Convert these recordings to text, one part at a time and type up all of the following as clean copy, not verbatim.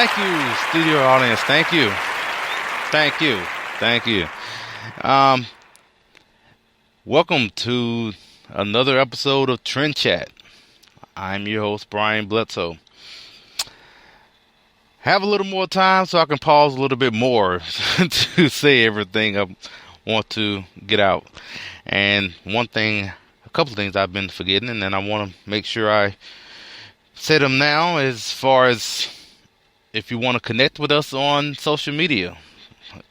Thank you, studio audience. Thank you. Thank you. Thank you. Um, Welcome to another episode of TrendChat. I'm your host, Brian Bledsoe. Have a little more time so I can pause a little bit more to say everything I want to get out. And a couple of things I've been forgetting, and then I want to make sure I say them now as far as if you want to connect with us on social media.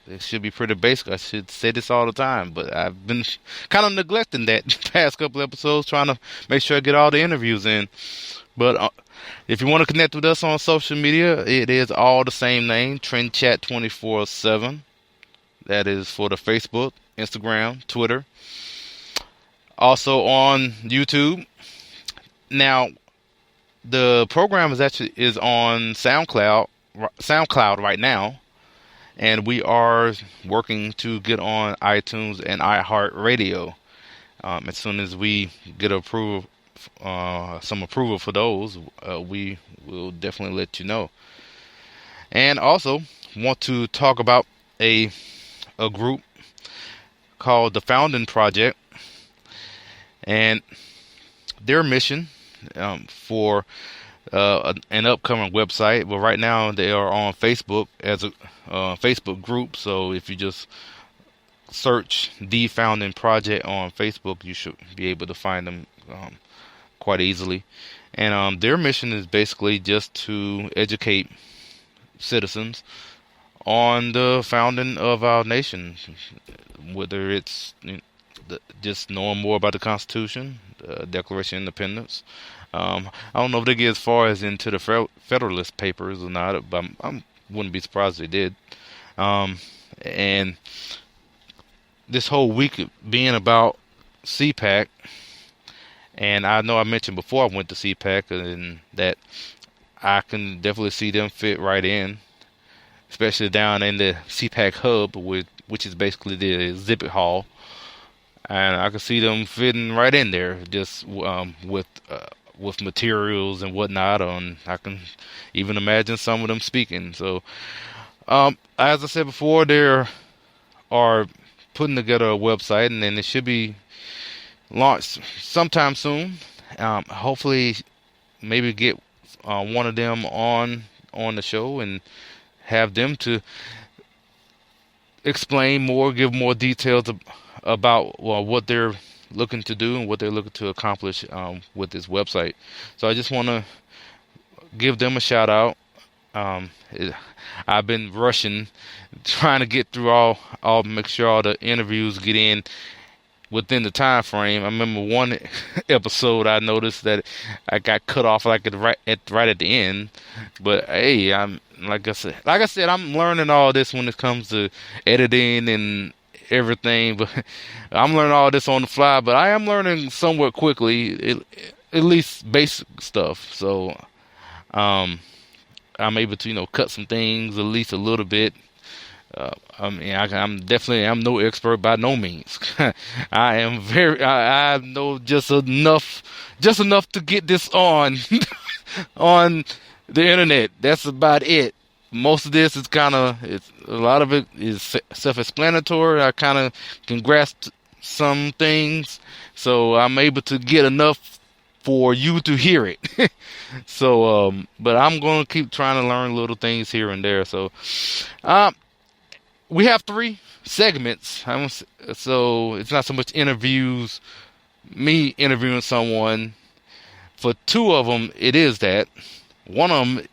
It should be pretty basic. I should say this all the time, but I've been kind of neglecting that the past couple episodes, trying to make sure I get all the interviews in. But if you want to connect with us on social media, it is all the same name, TrendChat 24/7. That is for the Facebook, Instagram, Twitter. Also on YouTube. Now, the program is on SoundCloud right now. And we are working to get on iTunes and iHeartRadio. As soon as we get some approval for those, we will definitely let you know. And also want to talk about a group called the Founding Project and their mission for an upcoming website. But right now they are on Facebook as a Facebook group. So if you just search the Founding Project on Facebook, you should be able to find them quite easily. And their mission is basically just to educate citizens on the founding of our nation, whether it's just knowing more about the Constitution, the Declaration of Independence. I don't know if they get as far as into the Federalist Papers or not, but I wouldn't be surprised if they did. And this whole week being about CPAC, and I know I mentioned before I went to CPAC, and that I can definitely see them fit right in, especially down in the CPAC hub, which is basically the exhibit hall. And I can see them fitting right in there, just with materials and whatnot. I can even imagine some of them speaking. So, as I said before, they are putting together a website, and then it should be launched sometime soon. Hopefully, maybe get one of them on the show and have them to explain more, give more details about what they're looking to do and what they're looking to accomplish with this website. So I just want to give them a shout out. I've been rushing, trying to get through all make sure all the interviews get in within the time frame. I remember one episode I noticed that I got cut off right at the end. But hey, like I said, I'm learning all this when it comes to editing and everything, but I'm learning all this on the fly, but I am learning somewhat quickly, at least basic stuff. So I'm able to cut some things at least a little bit. I'm no expert by no means. I know just enough to get this on on the internet. That's about it. Most of this is a lot of it is self-explanatory. I kind of can grasp some things, so I'm able to get enough for you to hear it. So, but I'm going to keep trying to learn little things here and there. So, we have 3 segments. So it's not so much me interviewing someone. For 2 of them, it is that. One of them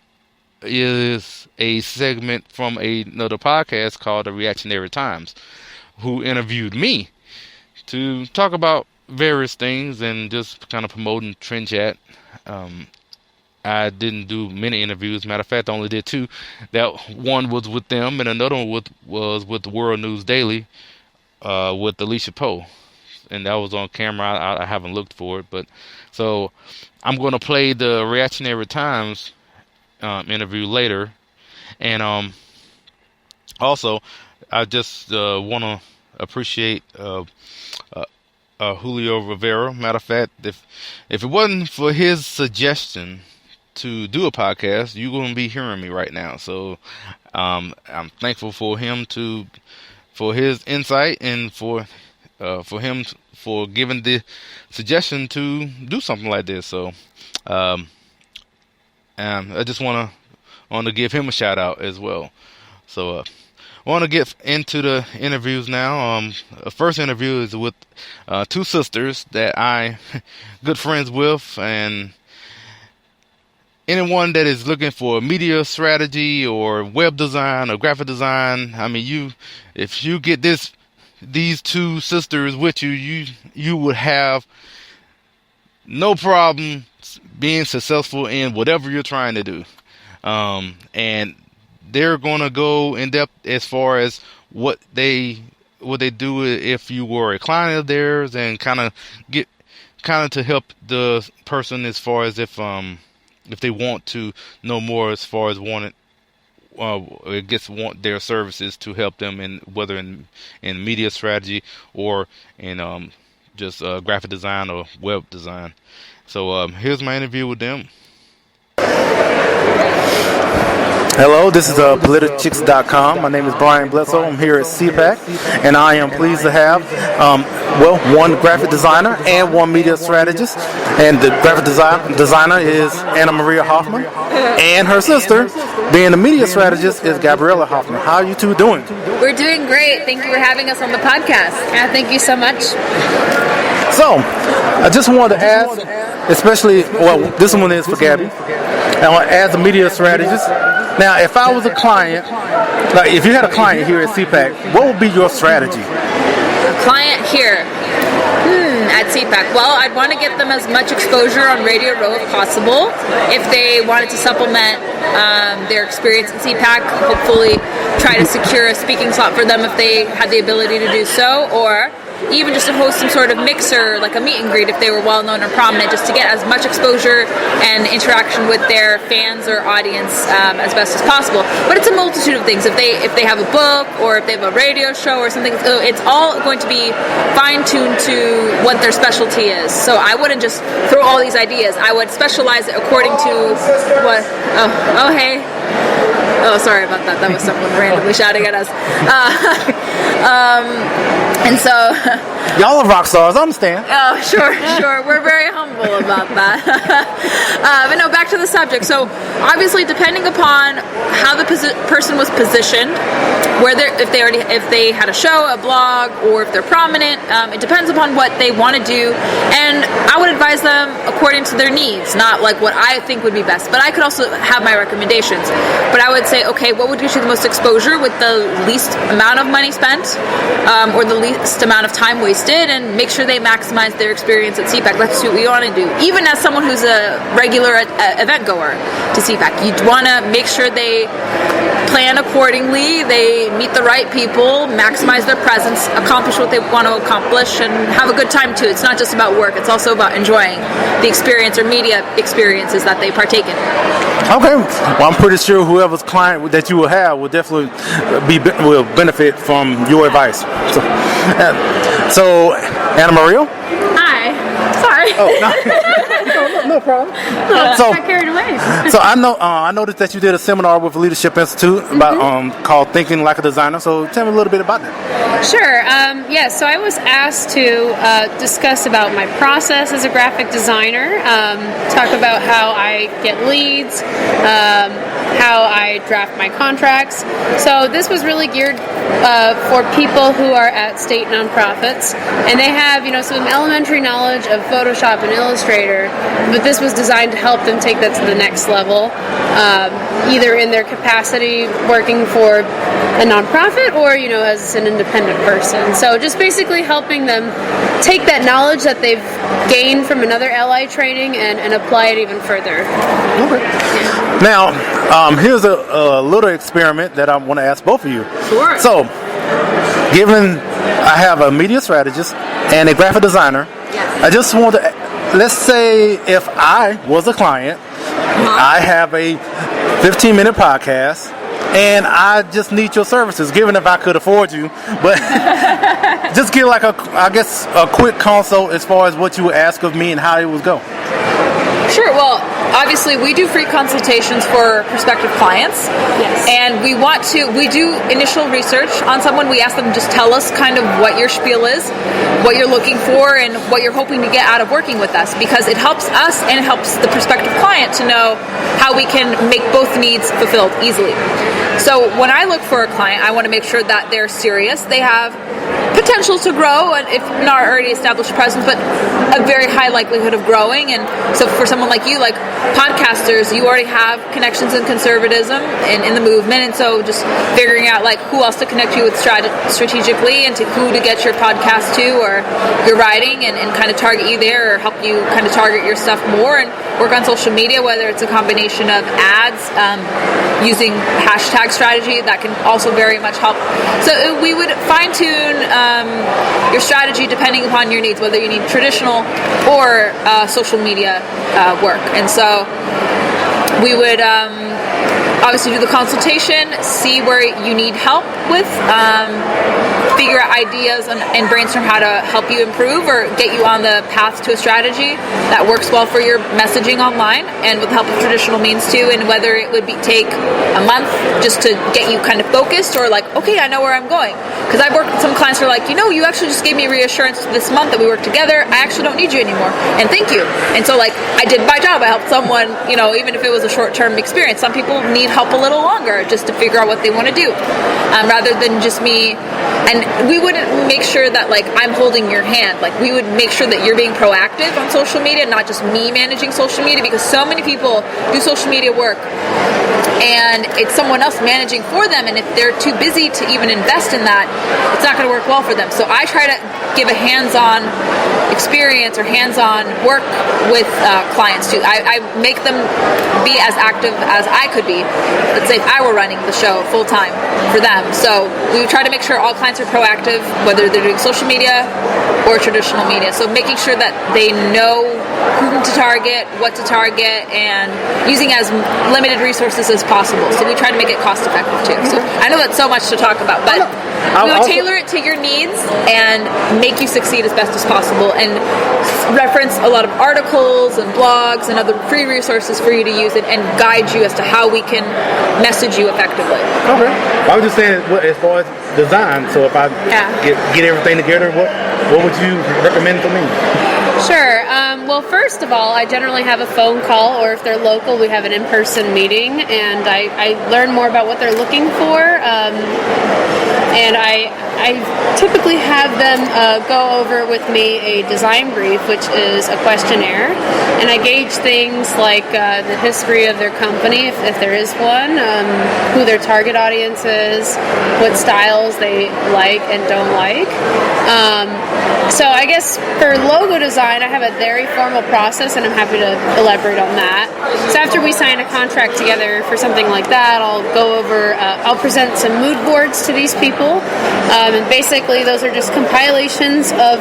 is a segment from another podcast called the Reactionary Times, who interviewed me to talk about various things and just kind of promoting TrendChat. I didn't do many interviews. Matter of fact, I only did 2. That one was with them, and another one was with the World News Daily with Alicia Poe, and that was on camera. I haven't looked for it, but so I'm going to play the Reactionary Times interview later. And also I just want to appreciate Julio Rivera. Matter of fact, if it wasn't for his suggestion to do a podcast, you're going to be hearing me right now. So I'm thankful for him for his insight and for him for giving the suggestion to do something like this. So I just want to give him a shout out as well. So I want to get into the interviews now. The first interview is with two sisters that I good friends with, and anyone that is looking for media strategy or web design or graphic design. I mean, if you get these two sisters with you would have no problem being successful in whatever you're trying to do. And they're going to go in depth as far as what they do if you were a client of theirs, and kind of to help the person as far as if they want to know more as far as want their services to help them in whether in media strategy or in just graphic design or web design. So here's my interview with them. Hello, this is Politichicks.com. My name is Brian Bledsoe. I'm here at CPAC, and I am pleased to have, one graphic designer and one media strategist. And the graphic designer is Anna Maria Hoffman, and her sister, being the media strategist, is Gabriella Hoffman. How are you two doing? We're doing great. Thank you for having us on the podcast. Yeah, thank you so much. So, I just wanted to ask, especially, this one is for Gabby, as a media strategist. Now, if I was a client, like if you had a client here at CPAC, what would be your strategy? A client here at CPAC. Well, I'd want to get them as much exposure on Radio Row if possible. If they wanted to supplement their experience at CPAC, hopefully try to secure a speaking slot for them if they had the ability to do so, or even just to host some sort of mixer, like a meet and greet if they were well known or prominent, just to get as much exposure and interaction with their fans or audience as best as possible. But it's a multitude of things. If they have a book, or if they have a radio show or something, it's all going to be fine-tuned to what their specialty is. So I wouldn't just throw all these ideas. I would specialize it according to what... Oh, hey. Oh, sorry about that. That was someone randomly shouting at us. And so... Y'all are rock stars, I understand. Oh, sure. We're very humble about that. But no, back to the subject. So, obviously, depending upon how the person was positioned, if they had a show, a blog, or if they're prominent, it depends upon what they want to do. And I would advise them according to their needs, not like what I think would be best. But I could also have my recommendations. But I would say, okay, what would get you the most exposure with the least amount of money spent, or the least amount of time wasted, and make sure they maximize their experience at CPAC. That's what we want to do. Even as someone who's a regular event goer to CPAC, you'd want to make sure they plan accordingly, they meet the right people, maximize their presence, accomplish what they want to accomplish, and have a good time too. It's not just about work, it's also about enjoying the experience or media experiences that they partake in. Okay, well, I'm pretty sure whoever's client that you will have will definitely will benefit from your advice. So Anna Maria? Hi. Sorry. Oh, no problem. So, got carried away. So I noticed that you did a seminar with Leadership Institute about called Thinking Like a Designer. So tell me a little bit about that. Sure. So I was asked to discuss about my process as a graphic designer, talk about how I get leads, how I draft my contracts. So this was really geared for people who are at state nonprofits, and they have, some elementary knowledge of Photoshop and Illustrator, but this was designed to help them take that to the next level, either in their capacity working for a nonprofit or, as an independent person. So just basically helping them take that knowledge that they've gained from another LI training and apply it even further. Okay. Now, here's a little experiment that I want to ask both of you. Sure. So, given I have a media strategist and a graphic designer, yes. I just want to, let's say if I was a client, I have a 15-minute podcast, and I just need your services, given if I could afford you, but just give a quick consult as far as what you would ask of me and how it would go. Sure. Well, obviously we do free consultations for prospective clients. Yes. And we do initial research on someone. We ask them to just tell us kind of what your spiel is, what you're looking for, and what you're hoping to get out of working with us, because it helps us and it helps the prospective client to know how we can make both needs fulfilled easily. So when I look for a client, I want to make sure that they're serious. They have potential to grow, and if not already established presence, but a very high likelihood of growing. And so for someone like you, like podcasters, you already have connections in conservatism and in the movement, and so just figuring out like who else to connect you with strategically, and to who to get your podcast to or your writing, and kind of target you there, or help you kind of target your stuff more, and work on social media, whether it's a combination of ads, using hashtag strategy, that can also very much help. So we would fine-tune your strategy depending upon your needs, whether you need traditional or social media work. And so we would obviously do the consultation, see where you need help with, figure out ideas and brainstorm how to help you improve or get you on the path to a strategy that works well for your messaging online, and with the help of traditional means too, and whether it would take a month just to get you kind of focused, or like, okay, I know where I'm going. Because I've worked with some clients who are like, you actually just gave me reassurance this month that we work together. I actually don't need you anymore, and thank you. And so like, I did my job. I helped someone, even if it was a short-term experience. Some people need help a little longer just to figure out what they want to do, rather than just me. And we wouldn't make sure that like I'm holding your hand. Like, we would make sure that you're being proactive on social media, not just me managing social media, because so many people do social media work and it's someone else managing for them, and if they're too busy to even invest in that, it's not going to work well for them. So I try to give a hands-on experience or hands-on work with clients too. I make them be as active as I could be. Let's say if I were running the show full-time for them. So we try to make sure all clients are proactive, whether they're doing social media or traditional media. So making sure that they know whom to target, what to target, and using as limited resources as possible. So we try to make it cost effective too. So I know that's so much to talk about, but we would tailor it to your needs and make you succeed as best as possible, and reference a lot of articles and blogs and other free resources for you to use, and guide you as to how we can message you effectively. Okay. I was just saying, as far as design, so if I get everything together, what would you recommend for me? Sure. Well, first of all, I generally have a phone call, or if they're local, we have an in-person meeting, and I learn more about what they're looking for. And I typically have them go over with me a design brief, which is a questionnaire, and I gauge things like the history of their company, if there is one, who their target audience is, what styles they like and don't like. So I guess for logo design, I have a very formal process, and I'm happy to elaborate on that. So after we sign a contract together for something like that, I'll go over, I'll present some mood boards to these people, and basically those are just compilations of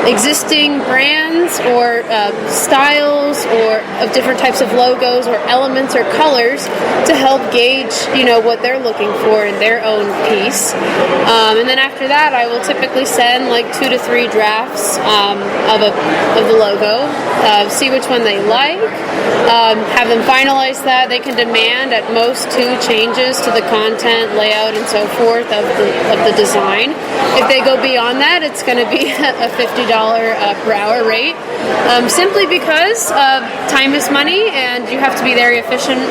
existing brands or styles or of different types of logos or elements or colors to help gauge, what they're looking for in their own piece. And then after that, I will typically send like 2 to 3 drafts of the logo, see which one they like, have them finalize that. They can demand at most 2 changes to the content, layout, and so forth of the design. If they go beyond that, it's going to be a $50 per hour rate, simply because time is money and you have to be very efficient,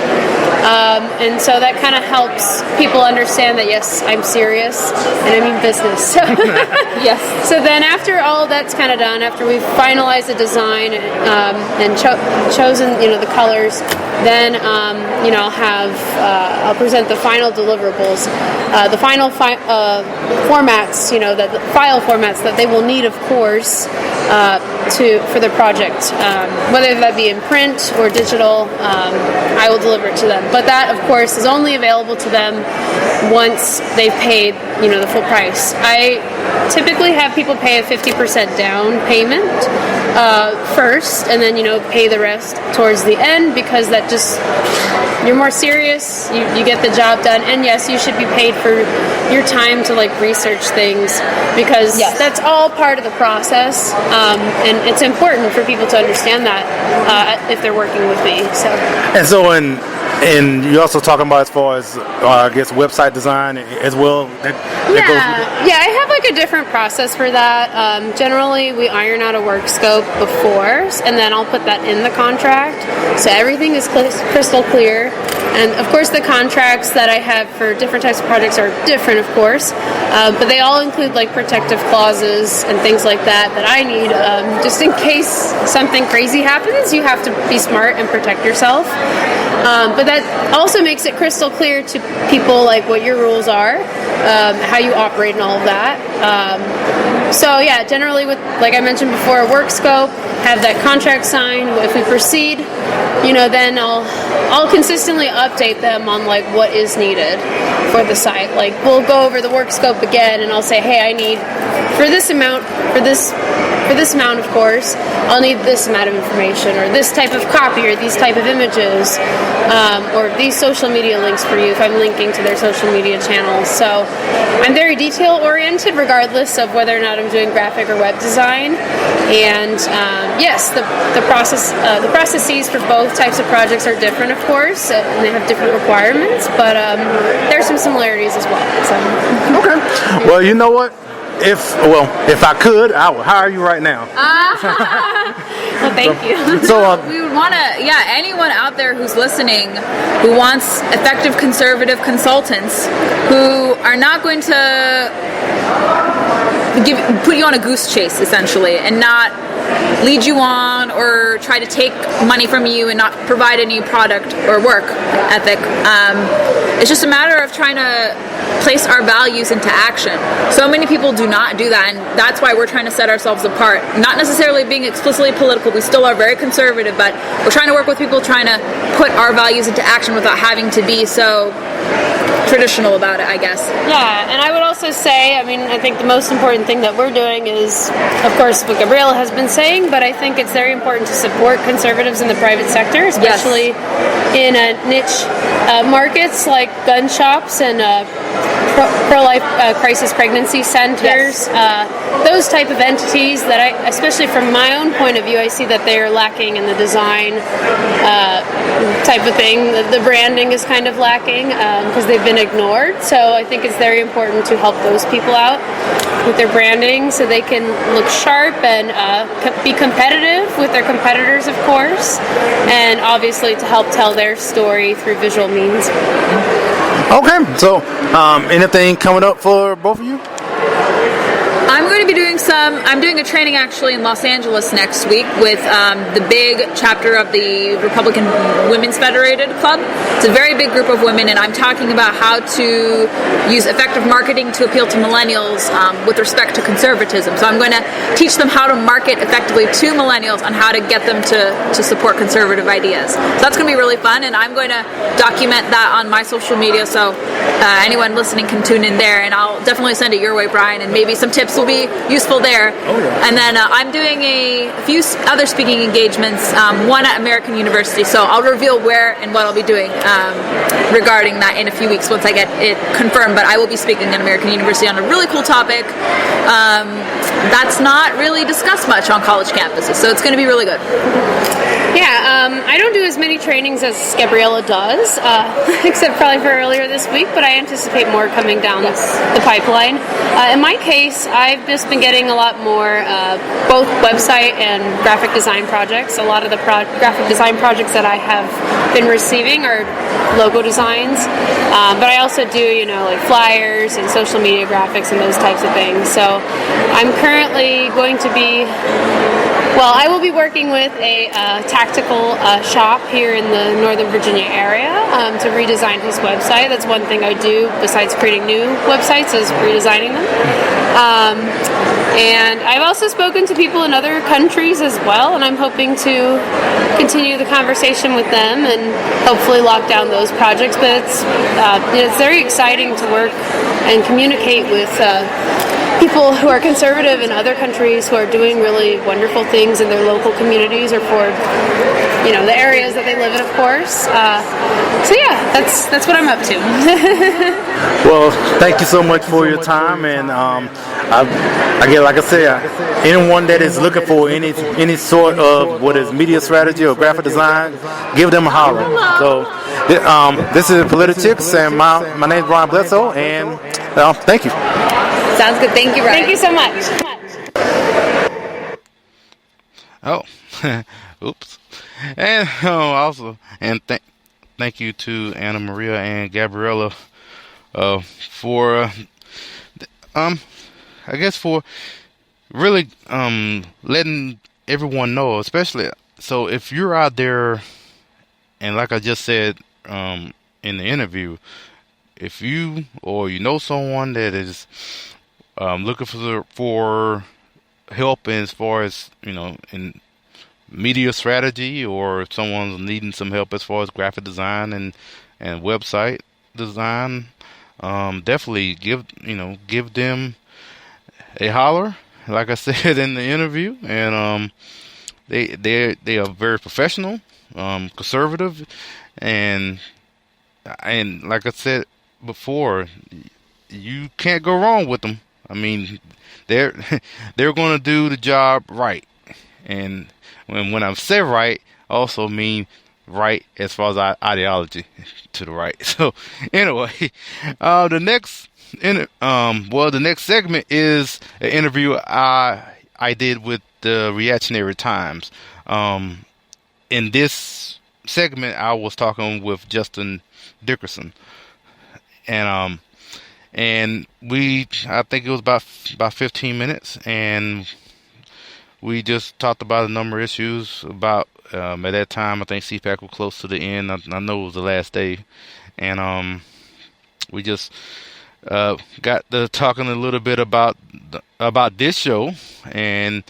and so that kind of helps people understand that yes, I'm serious and I mean business. Yes. So then after all of that's kind of done, after we've finalized the design and chosen the colors, then I'll present the final deliverables, the final formats, the file formats that they will need, of course, for the project, whether that be in print or digital. I will deliver it to them, but that, of course, is only available to them once they've paid the full price. I typically have people pay a 50% down payment first, and then pay the rest towards the end, because that just, you're more serious, you get the job done, and yes, you should be paid for your time to research things, because that's all part of the process, and it's important for people to understand that if they're working with me. And so, and you're also talking about as far as I guess website design as well. Yeah, I have like a different process for that. Generally, we iron out a work scope before, and then I'll put that in the contract, so everything is crystal clear. And of course, the contracts that I have for different types of projects are different, of course, but they all include like protective clauses and things like that I need just in case something crazy happens. You have to be smart and protect yourself. But that also makes it crystal clear to people like what your rules are, how you operate and all of that. So yeah, generally with, like I mentioned before, work scope, have that contract signed. If we proceed, then I'll consistently update them on like what is needed for the site. Like we'll go over the work scope again, and I'll say, hey, I need for this amount, of course, I'll need this amount of information, or this type of copy, or these type of images, or these social media links for you if I'm linking to their social media channels. So I'm very detail oriented, regardless of whether or not I'm doing graphic or web design. And yes, the processes for both types of projects are different, of course, and they have different requirements. But there's some similarities as well. So. Okay. Well, you know what? If I could, I would hire you right now. Well, thank you. So we would want to, anyone out there who's listening who wants effective conservative consultants who are not going to put you on a goose chase, essentially, and not lead you on or try to take money from you and not provide any product or work ethic. It's just a matter of trying to place our values into action. So many people do not do that, and that's why we're trying to set ourselves apart. Not necessarily being explicitly political, we still are very conservative, but we're trying to work with people trying to put our values into action without having to be so traditional about it, I guess. Yeah, and I would also say, I think the most important thing that we're doing is, of course, what Gabriella has been saying, but I think it's very important to support conservatives in the private sector, especially in niche markets like gun shops and pro-life crisis pregnancy centers. Those type of entities that especially from my own point of view, I see that they are lacking in the design type of thing. The branding is kind of lacking because they've been ignored. So I think it's very important to help those people out with their branding so they can look sharp and be competitive with their competitors, of course, and obviously to help tell their story through visual means. Okay, so anything coming up for both of you? I'm going to be I'm doing a training actually in Los Angeles next week with the big chapter of the Republican Women's Federated Club. It's a very big group of women, and I'm talking about how to use effective marketing to appeal to millennials with respect to conservatism. So I'm going to teach them how to market effectively to millennials on how to get them to support conservative ideas. So that's going to be really fun, and I'm going to document that on my social media, so anyone listening can tune in there, and I'll definitely send it your way, Brian, and maybe some tips will be useful there. Oh, yeah. And then I'm doing a few other speaking engagements, one at American University, so I'll reveal where and what I'll be doing regarding that in a few weeks once I get it confirmed. But I will be speaking at American University on a really cool topic that's not really discussed much on college campuses, so it's going to be really good. Yeah, I don't do as many trainings as Gabriella does, except probably for earlier this week, but I anticipate more coming down the pipeline. In my case, I've just been getting a lot more both website and graphic design projects. A lot of the graphic design projects that I have been receiving are logo designs, but I also do, like flyers and social media graphics and those types of things. So I'm currently going to be I will be working with a tactical shop here in the Northern Virginia area to redesign his website. That's one thing I do besides creating new websites is redesigning them. And I've also spoken to people in other countries as well, and I'm hoping to continue the conversation with them and hopefully lock down those projects. But it's very exciting to work and communicate with people who are conservative in other countries who are doing really wonderful things in their local communities or for the areas that they live in, of course. So yeah, that's what I'm up to. Well, thank you so much for your time, and again, like I said, anyone that is looking for any sort of what is media strategy or graphic design, give them a holler. So this is Politichicks, and my name is Brian Bledsoe, and thank you. Sounds good. Thank you, Brian. Thank you so much. Oh, oops. And also, thank you to Anna Maria and Gabriella for I guess for really letting everyone know, especially so if you're out there, and like I just said in the interview, if you or you know someone that is looking for help as far as in media strategy, or if someone's needing some help as far as graphic design and website design, definitely give them a holler, like I said in the interview. And they are very professional, conservative, and like I said before, you can't go wrong with them. I mean, they're going to do the job right. And when I say right, I also mean right as far as ideology to the right. So anyway, the next segment is an interview I did with the Reactionary Times. In this segment, I was talking with Justin Dickerson, and I think it was about 15 minutes, and we just talked about a number of issues. About at that time, I think CPAC was close to the end. I know it was the last day, and we just got to talking a little bit about this show and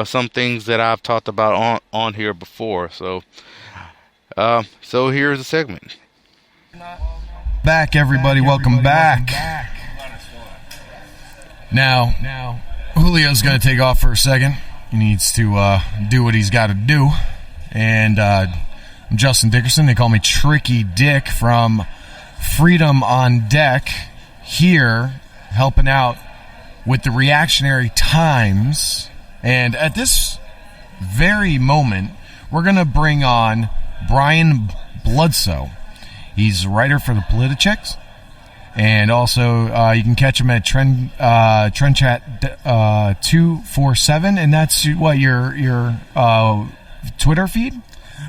some things that I've talked about on here before. So here's the segment. Back, everybody. Welcome back. Now, Julio's going to take off for a second. He needs to do what he's got to do. And I'm Justin Dickerson. They call me Tricky Dick from Freedom on Deck, here helping out with the Reactionary Times. And at this very moment, we're going to bring on Brian Bledsoe. He's a writer for the Politichicks. And also, you can catch him at TrendChat 247, and that's what your Twitter feed.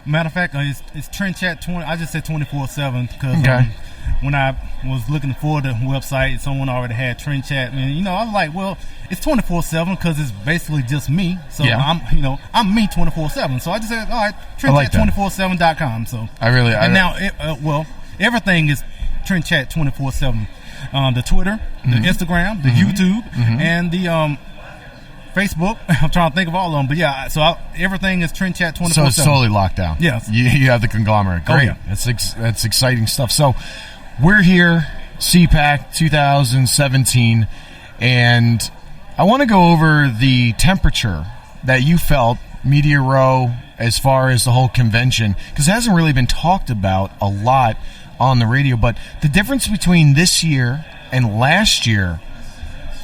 Matter of fact, it's TrendChat 20. I just said 24/7 because when I was looking for the website, someone already had TrendChat, and I was like, well, it's 24/7 because it's basically just me. So I'm me 24/7. So I just said, all right, TrendChat247.com. So now everything is TrendChat 24/7. The Twitter, the Instagram, the YouTube, and the Facebook. I'm trying to think of all of them, but yeah. So everything is TrendChat 24/7. So it's totally locked down. Yes, you have the conglomerate. Great. Oh, yeah. That's exciting stuff. So we're here, CPAC 2017, and I want to go over the temperature that you felt Media Row as far as the whole convention, because it hasn't really been talked about a lot on the radio, but the difference between this year and last year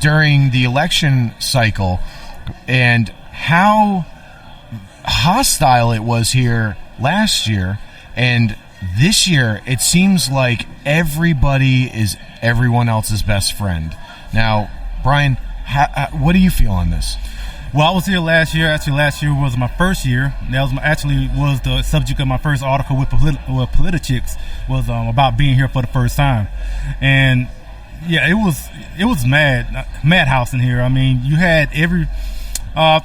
during the election cycle, and how hostile it was here last year, and this year it seems like everybody is everyone else's best friend. Now, Brian, what do you feel on this? Well, I was here last year. Actually, last year was my first year. That was the subject of my first article with Politichicks, was about being here for the first time. And yeah, it was madhouse in here. I mean, you had every I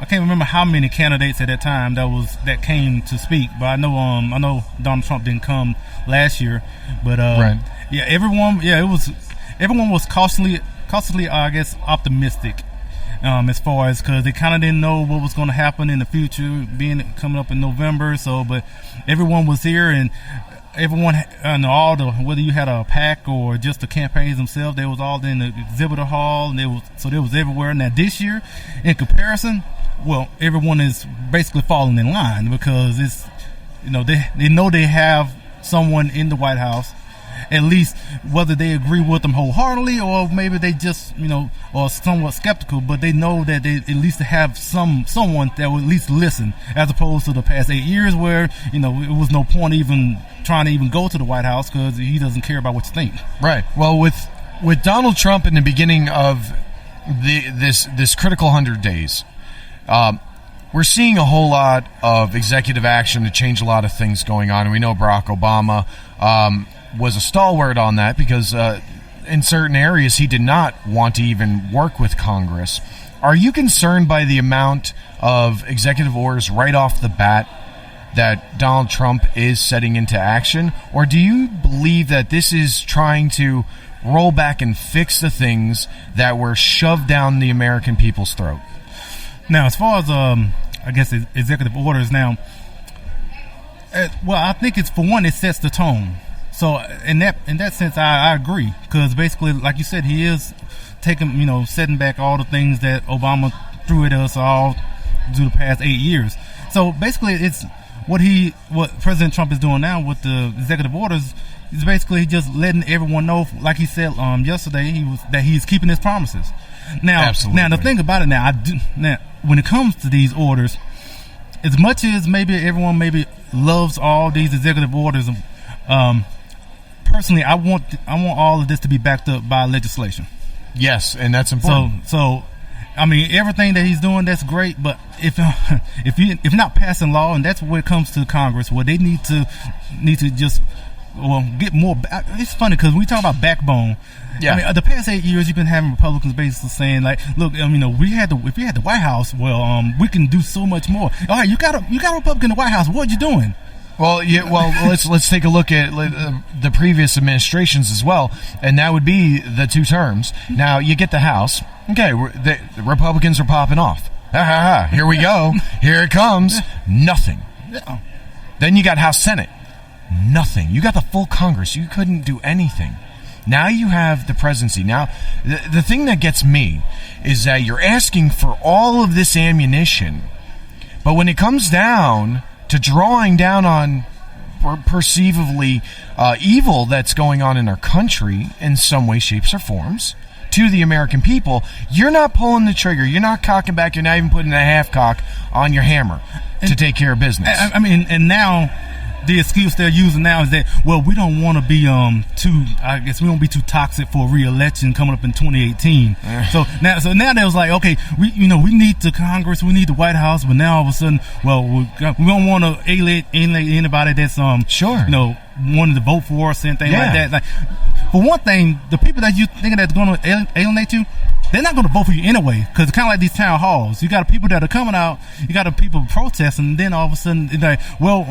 can't remember how many candidates at that time that came to speak, but I know Donald Trump didn't come last year, but right. Yeah, everyone was cautiously, I guess, optimistic. As far as, because they kind of didn't know what was going to happen in the future, coming up in November. So, but everyone was here, and everyone, whether you had a PAC or just the campaigns themselves, they was all in the exhibitor hall, and they was everywhere. Now this year, in comparison, well, everyone is basically falling in line, because it's, they know they have someone in the White House, at least whether they agree with them wholeheartedly or maybe they just, or somewhat skeptical, but they know that they at least have someone that will at least listen, as opposed to the past 8 years where, it was no point even trying to even go to the White House because he doesn't care about what you think. Right. Well, with Donald Trump in the beginning of this critical 100 days, we're seeing a whole lot of executive action to change a lot of things going on. And we know Barack Obama was a stalwart on that because in certain areas he did not want to even work with Congress. Are you concerned by the amount of executive orders right off the bat that Donald Trump is setting into action? Or do you believe that this is trying to roll back and fix the things that were shoved down the American people's throat? Now, as far as, I guess, executive orders now, well, I think it's, for one, it sets the tone. So in that sense, I agree, because basically, like you said, he is taking, setting back all the things that Obama threw at us all through the past 8 years. So basically, it's what President Trump is doing now with the executive orders is basically just letting everyone know, like he said yesterday, that he's keeping his promises. Now, the thing about it now, when it comes to these orders, as much as maybe everyone loves all these executive orders, personally, I want all of this to be backed up by legislation. Yes, and that's important. So, I mean, everything that he's doing, that's great. But if you're not passing law, and that's where it comes to Congress, where they need to just get more. It's funny because we talk about backbone. Yeah. I mean, the past 8 years, you've been having Republicans basically saying, like, look, if we had the White House, well, we can do so much more. All right, you got a Republican in the White House. What you doing? Well, yeah. Well, let's take a look at the previous administrations as well, and that would be the 2 terms. Now you get the House. Okay, the Republicans are popping off. Here we go. Here it comes. Nothing. Then you got House Senate. Nothing. You got the full Congress. You couldn't do anything. Now you have the presidency. Now, the thing that gets me is that you're asking for all of this ammunition, but when it comes down to drawing down on perceivably evil that's going on in our country in some way, shapes, or forms to the American people, you're not pulling the trigger. You're not cocking back. You're not even putting a half cock on your hammer to take care of business. I mean, and now the excuse they're using now is that, well, we don't want to be we don't be too toxic for a re-election coming up in 2018. So now they was like, okay, we need the Congress, we need the White House, but now all of a sudden, well, we don't want to alienate anybody that's wanting to vote for us and things like that. Like, for one thing, the people that you think that's going to alienate you, they're not going to vote for you anyway, because it's kind of like these town halls. You got people that are coming out, you got people protesting, and then all of a sudden, it's like, well,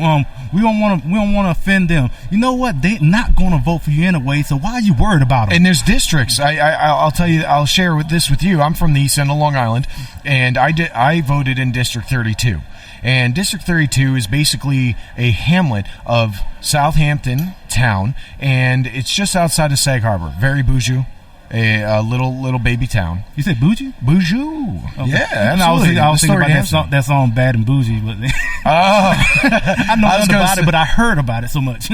we don't want to offend them. You know what? They're not going to vote for you anyway, so why are you worried about them? And there's districts. I'll tell you. I'll share this with you. I'm from the East End of Long Island, and I voted in District 32. And District 32 is basically a hamlet of Southampton town, and it's just outside of Sag Harbor. Very bourgeois. A little baby town. You said bougie? Bourgeois. Okay. Yeah, and I was thinking about that song Bad and Bougie. But I know nothing about it, but I heard about it so much.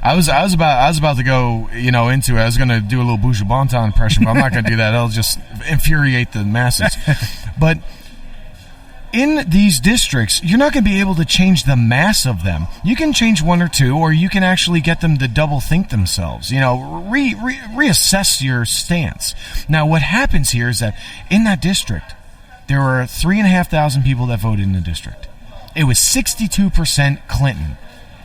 I was about to go into it. I was going to do a little Bougie Bonton impression, but I'm not going to do that. That'll just infuriate the masses. But in these districts, you're not going to be able to change the mass of them. You can change 1 or 2, or you can actually get them to double think themselves. Reassess your stance. Now, what happens here is that in that district, there were 3,500 people that voted in the district. It was 62% Clinton.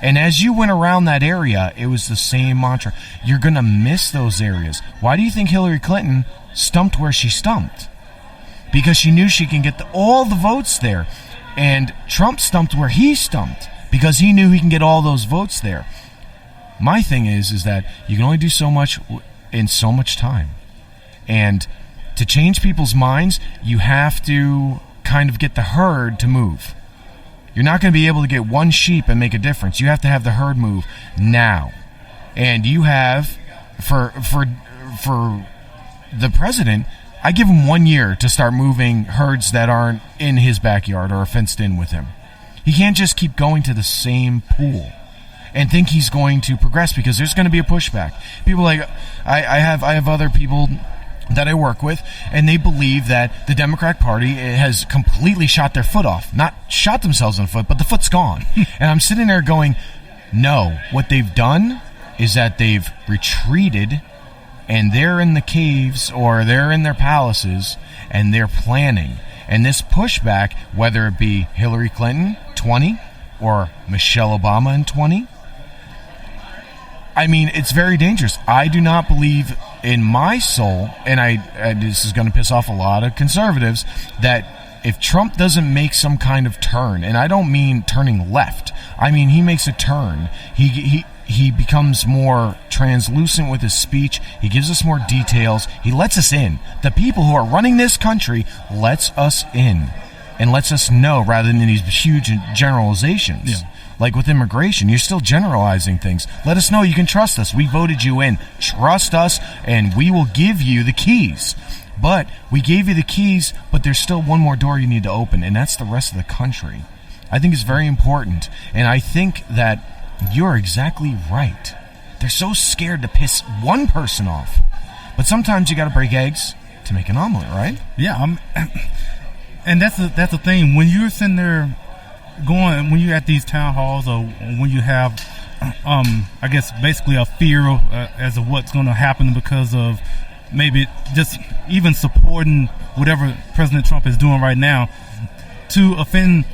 And as you went around that area, it was the same mantra. You're going to miss those areas. Why do you think Hillary Clinton stumped where she stumped? Because she knew she can get all the votes there. And Trump stumped where he stumped because he knew he can get all those votes there. My thing is that you can only do so much in so much time. And to change people's minds, you have to kind of get the herd to move. You're not going to be able to get one sheep and make a difference. You have to have the herd move now. And you have, for the president, I give him 1 year to start moving herds that aren't in his backyard or are fenced in with him. He can't just keep going to the same pool. and think he's going to progress, because there's going to be a pushback. People like I have other people that I work with, and they believe that the Democratic Party has completely shot their foot off. Not shot themselves in the foot, but the foot's gone. And I'm sitting there going, no, what they've done is that they've retreated, and they're in the caves or they're in their palaces, and they're planning. And this pushback, whether it be Hillary Clinton 20 or Michelle Obama in 20, I mean, it's very dangerous. I do not believe in my soul, and this is going to piss off a lot of conservatives, that if Trump doesn't make some kind of turn, and I don't mean turning left, I mean he makes a turn, he becomes more translucent with his speech, he gives us more details, he lets us in. The people who are running this country lets us in and lets us know, rather than these huge generalizations. Yeah. Like with immigration, you're still generalizing things. Let us know you can trust us. We voted you in. Trust us, and we will give you the keys. But we gave you the keys, but there's still one more door you need to open, and that's the rest of the country. I think it's very important, and I think that you're exactly right. They're so scared to piss one person off. But sometimes you got to break eggs to make an omelet, right? Yeah, and that's the thing. When you're sitting there when you're at these town halls, or when you have, I guess, basically a fear as of what's going to happen because of maybe just even supporting whatever President Trump is doing right now, to offend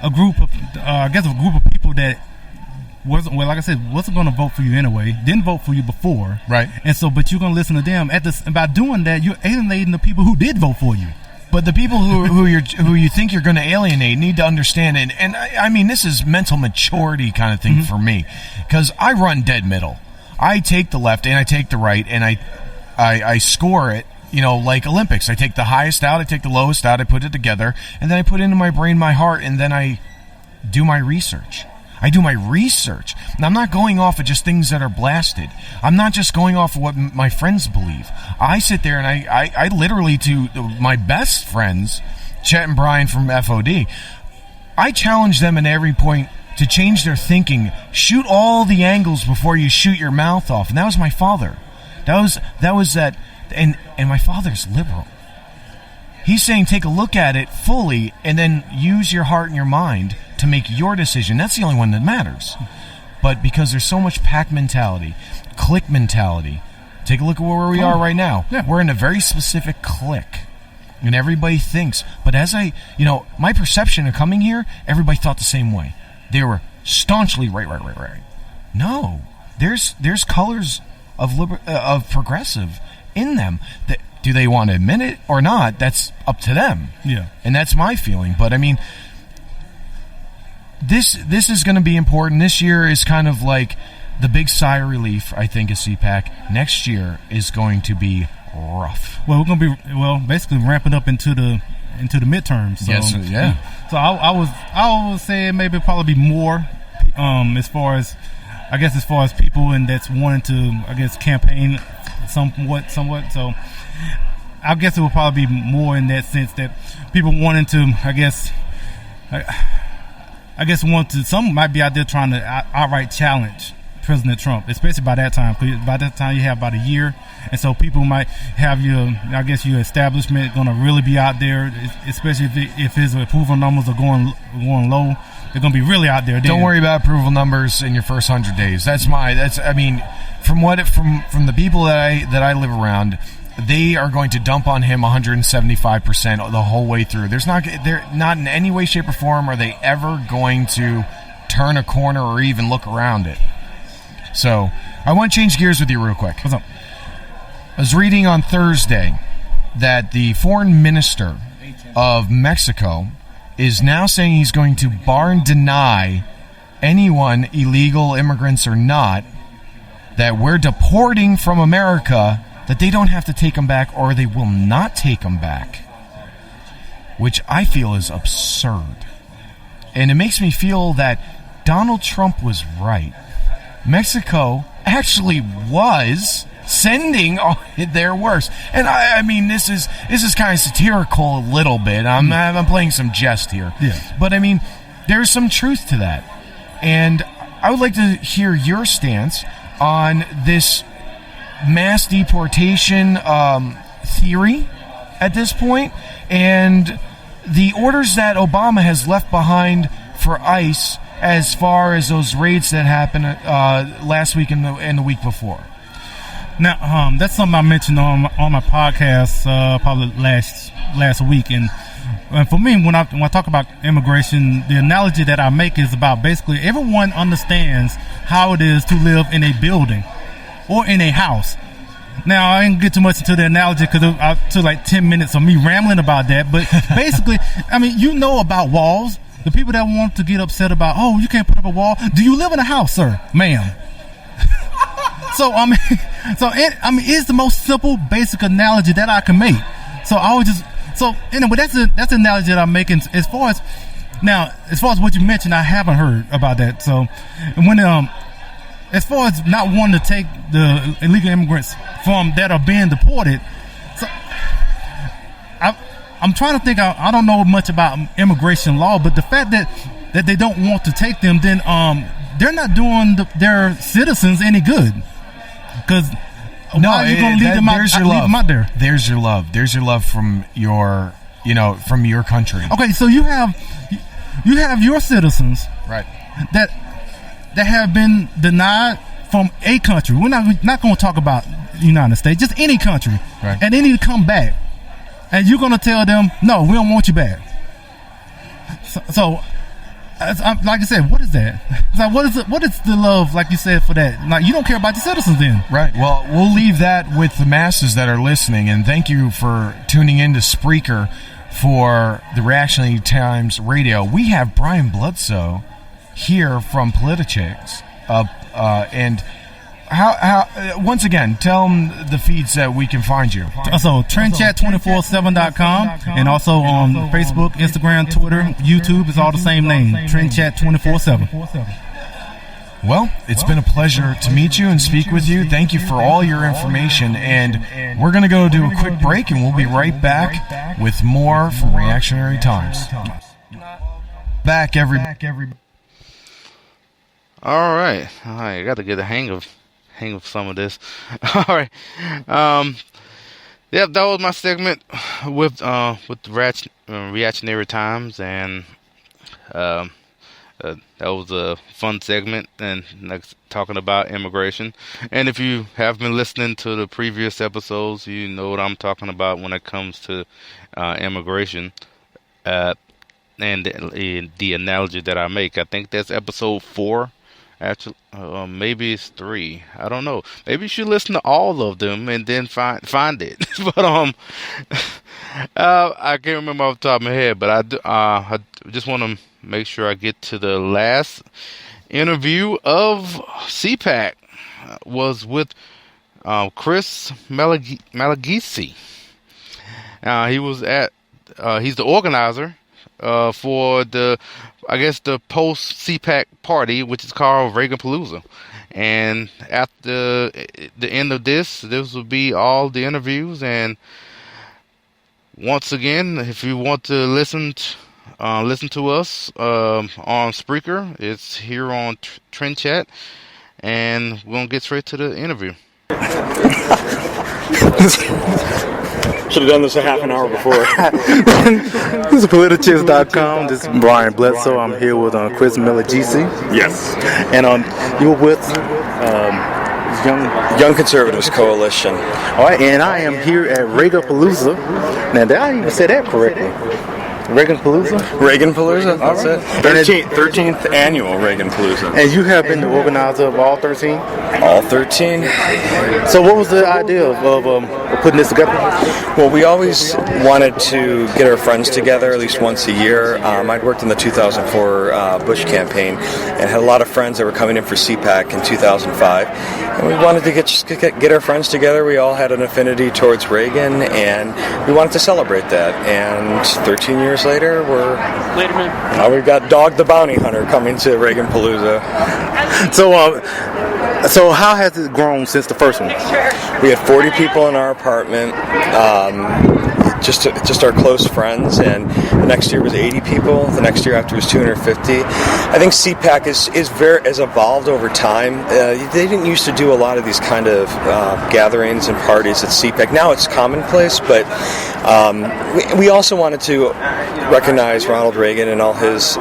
a group of, a group of people that wasn't, well, like I said, wasn't going to vote for you anyway, didn't vote for you before, right? And so, but you're going to listen to them. And by doing that, you're alienating the people who did vote for you. But the people who you think you're going to alienate need to understand, and I mean, this is mental maturity kind of thing for me, because I run dead middle. I take the left and I take the right, and I score it, like Olympics. I take the highest out, I take the lowest out, I put it together, and then I put into my brain, my heart, and then I do my research. I do my research. And I'm not going off of just things that are blasted. I'm not just going off of what my friends believe. I sit there and I literally, to my best friends, Chet and Brian from FOD, I challenge them at every point to change their thinking. Shoot all the angles before you shoot your mouth off. And that was my father. That was that. And my father's liberal. He's saying take a look at it fully and then use your heart and your mind to make your decision. That's the only one that matters. But because there's so much pack mentality, clique mentality, take a look at where we are right now. Yeah. We're in a very specific clique. And everybody thinks. But as my perception of coming here, everybody thought the same way. They were staunchly right. No. There's colors of progressive in them. Do they want to admit it or not? That's up to them. Yeah. And that's my feeling. But I mean, this is going to be important. This year is kind of like the big sigh of relief, I think, of CPAC. Next year is going to be rough. Well, we're going to be basically ramping up into the midterms. So, yes, yeah. So I would say maybe probably be more as far as people and that's wanting to campaign somewhat. So I guess it will probably be more in that sense that people wanting to some might be out there trying to outright challenge President Trump, especially by that time. By that time, you have about a year, and so people might have your establishment going to really be out there, especially if his approval numbers are going low. They're going to be really out there. Don't worry about approval numbers in your first 100 days. From the people that I live around, they are going to dump on him 175% the whole way through. They're not in any way, shape, or form are they ever going to turn a corner or even look around it. So I want to change gears with you real quick. What's up? I was reading on Thursday that the foreign minister of Mexico is now saying he's going to bar and deny anyone, illegal immigrants or not, that we're deporting from America, that they don't have to take them back or they will not take them back, which I feel is absurd. And it makes me feel that Donald Trump was right. Mexico actually was sending their worst. And I mean, this is kind of satirical a little bit. I'm playing some jest here. Yeah. But I mean, there's some truth to that. And I would like to hear your stance on this mass deportation theory at this point, and the orders that Obama has left behind for ICE as far as those raids that happened last week and the week before. Now, that's something I mentioned on my podcast probably last week, and for me, when I talk about immigration, the analogy that I make is about basically everyone understands how it is to live in a building or in a house. Now, I didn't get too much into the analogy because I took like 10 minutes of me rambling about that. But basically, I mean, you know about walls. The people that want to get upset about, oh, you can't put up a wall. Do you live in a house, sir, ma'am? So it's the most simple, basic analogy that I can make. So I would just, anyway, that's the analogy that I'm making. As far as what you mentioned, I haven't heard about that. So when as far as not wanting to take the illegal immigrants that are being deported, so I'm trying to think. I don't know much about immigration law, but the fact that they don't want to take them, then they're not doing their citizens any good. Because why are you going to leave them out there? There's your love. There's your love from your country. Okay, so you have your citizens, right, that have been denied from a country. We're not going to talk about the United States, just any country, right. And they need to come back, and you're going to tell them, no, we don't want you back. So like I said, what is that? It's like, what is the love, like you said, for that? Like, you don't care about your citizens then. Right. Well, we'll leave that with the masses that are listening, and thank you for tuning in to Spreaker for the Reactionary Times Radio. We have Brian Bledsoe here from Politichicks, and how once again, tell them the feeds that we can find you. So TrendChat247.com, and also on Facebook, Instagram, Twitter, YouTube is all the same name, TrendChat247. Well, it's been a pleasure to meet you and speak with you. Thank you for all your information, and we're going to go do a quick break, and we'll be right back with more from Reactionary Times. Back, everybody. All right, I got to get a hang of some of this. All right, yep, that was my segment with the Reactionary Times, and that was a fun segment, and talking about immigration. And if you have been listening to the previous episodes, you know what I'm talking about when it comes to immigration, and the analogy that I make. I think that's episode 4. Actually, maybe it's 3. I don't know. Maybe you should listen to all of them and then find it. But I can't remember off the top of my head. But I just want to make sure I get to the last interview of CPAC. Was with Chris Malagisi. He was he's the organizer for the post CPAC party, which is called Reaganpalooza. And after the end of this will be all the interviews. And once again, if you want to listen to us on Spreaker, it's here on TrendChat, and we're gonna get straight to the interview. Should have done this a half an hour before. This is Politichicks.com. This is Brian Bledsoe. I'm here with Chris Malagisi. Yes. And you're with Young Conservatives Coalition. All right, and I am here at Reaganpalooza. Now, did I even say that correctly? Reaganpalooza? Reaganpalooza, that's it. 13th annual Reaganpalooza. And you have been the organizer of all 13? All 13. So what was the idea of putting this together? Well, we always wanted to get our friends together at least once a year. I'd worked in the 2004 Bush campaign and had a lot of friends that were coming in for CPAC in 2005. And we wanted to get our friends together. We all had an affinity towards Reagan, and we wanted to celebrate that. And 13 years later, we've got Dog the Bounty Hunter coming to Reaganpalooza. So how has it grown since the first one? We had 40 people in our apartment. just our close friends. And the next year was 80 people. The next year after was 250. I think CPAC has evolved over time. They didn't used to do a lot of these kind of gatherings and parties at CPAC. Now it's commonplace, but we also wanted to recognize Ronald Reagan and all his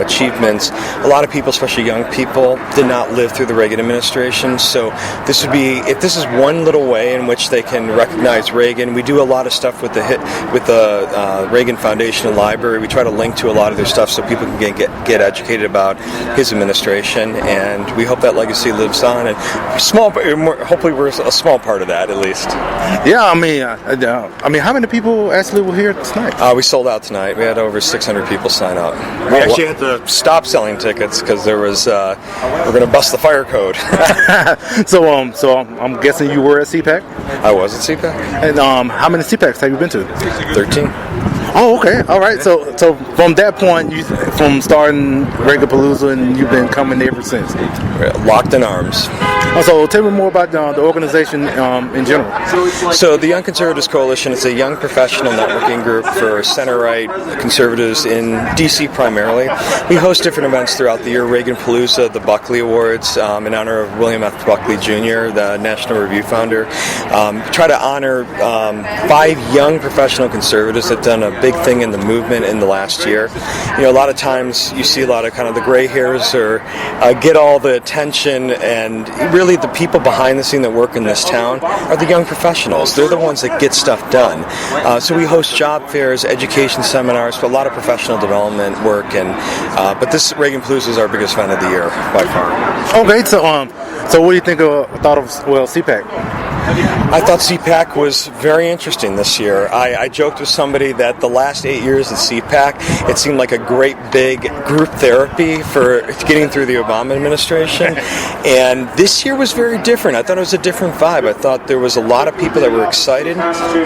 achievements. A lot of people, especially young people, did not live through the Reagan administration, so this would be, if this is one little way in which they can recognize Reagan. We do a lot of stuff with the Reagan Foundation and Library. We try to link to a lot of their stuff so people can get educated about his administration, and we hope that legacy lives on. And hopefully we're a small part of that, at least. Yeah, I mean, how many people actually were here tonight? We sold out tonight. We had over 600 people sign up. We actually had to stop selling tickets because there was we're going to bust the fire code. So I'm guessing you were at CPAC? I was at CPAC. And how many CPACs have you been to? 13. Oh, okay, all right. So from that point, from starting Reaganpalooza, and you've been coming ever since. Locked in arms. So tell me more about the organization in general. So the Young Conservatives Coalition is a young professional networking group for center-right conservatives in D.C. primarily. We host different events throughout the year: Reaganpalooza, the Buckley Awards, in honor of William F. Buckley Jr., the National Review founder. Try to honor 5 young professional conservatives that have done a big thing in the movement in the last year. You know, a lot of times you see a lot of kind of the gray hairs or get all the attention, and really the people behind the scene that work in this town are the young professionals. They're the ones that get stuff done. So we host job fairs, education seminars, but a lot of professional development work. And but this Reaganpalooza is our biggest event of the year by far. Okay, so what do you think thought of CPAC? I thought CPAC was very interesting this year. I joked with somebody that the last 8 years at CPAC, it seemed like a great big group therapy for getting through the Obama administration. And this year was very different. I thought it was a different vibe. I thought there was a lot of people that were excited,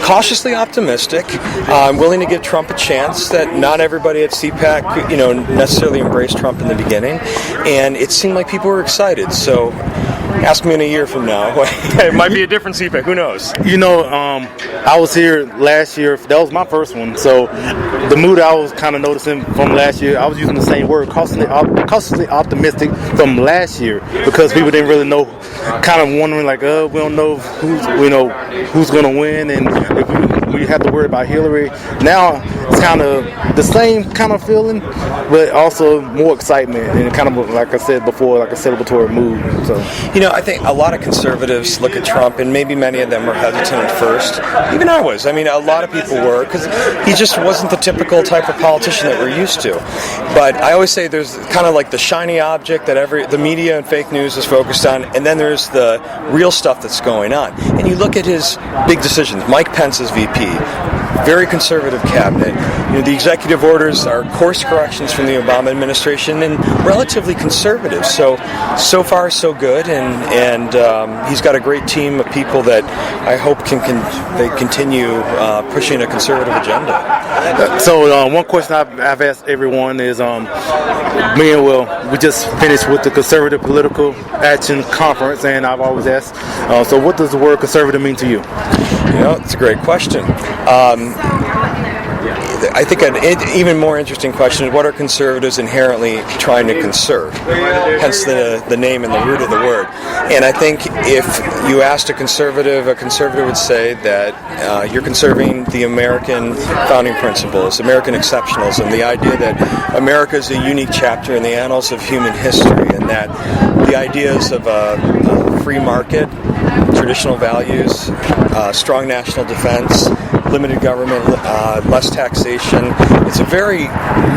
cautiously optimistic, willing to give Trump a chance. That not everybody at CPAC, necessarily embraced Trump in the beginning. And it seemed like people were excited. So ask me in a year from now. It might be a different CPAC. Who knows? I was here last year. That was my first one. So the mood I was kind of noticing from last year, I was using the same word, cautiously optimistic from last year, because people didn't really know, kind of wondering like, we don't know who's going to win, and if we have to worry about Hillary. Now it's kind of the same kind of feeling, but also more excitement, and kind of, like I said before, like a celebratory mood. So I think a lot of conservatives look at Trump, and maybe many of them were hesitant at first. Even I was. I mean, a lot of people were, because he just wasn't the typical type of politician that we're used to. But I always say there's kind of like the shiny object that the media and fake news is focused on, and then there's the real stuff that's going on. And you look at his big decisions. Mike Pence is VP. Very conservative cabinet. The executive orders are course corrections from the Obama administration and relatively conservative. So far, so good. And he's got a great team of people that I hope they continue pushing a conservative agenda. So one question I've asked everyone is, we just finished with the Conservative Political Action Conference, and I've always asked, so what does the word conservative mean to you? It's a great question. I think an even more interesting question is, what are conservatives inherently trying to conserve? Hence the name and the root of the word. And I think if you asked a conservative would say that you're conserving the American founding principles, American exceptionalism, the idea that America is a unique chapter in the annals of human history, and that the ideas of a free market, traditional values, strong national defense, limited government, less taxation. It's a very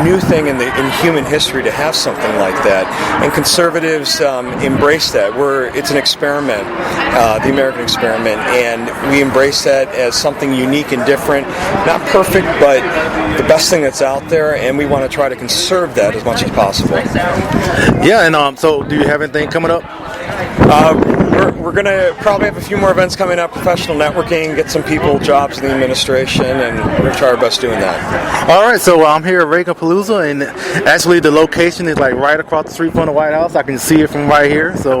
new thing in human history to have something like that, and conservatives embrace that. It's an experiment, the American experiment, and we embrace that as something unique and different. Not perfect, but the best thing that's out there, and we want to try to conserve that as much as possible. Yeah, and so do you have anything coming up? we're going to probably have a few more events coming up, professional networking, get some people jobs in the administration, and we're going to try our best doing that. All right, so I'm here at Reaganpalooza, and actually the location is like right across the street from the White House. I can see it from right here. So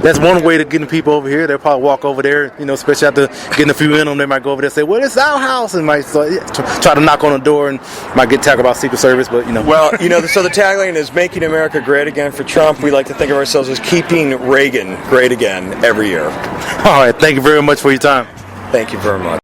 that's one way to getting people over here. They'll probably walk over there, especially after getting a few in them. They might go over there and say, "Well, it's our house," and might try to knock on the door and might get tackled about Secret Service. But Well, so the tagline is "Making America Great Again" for Trump. We like to think of ourselves as keeping Reagan great again every year. All right, thank you very much for your time. Thank you very much.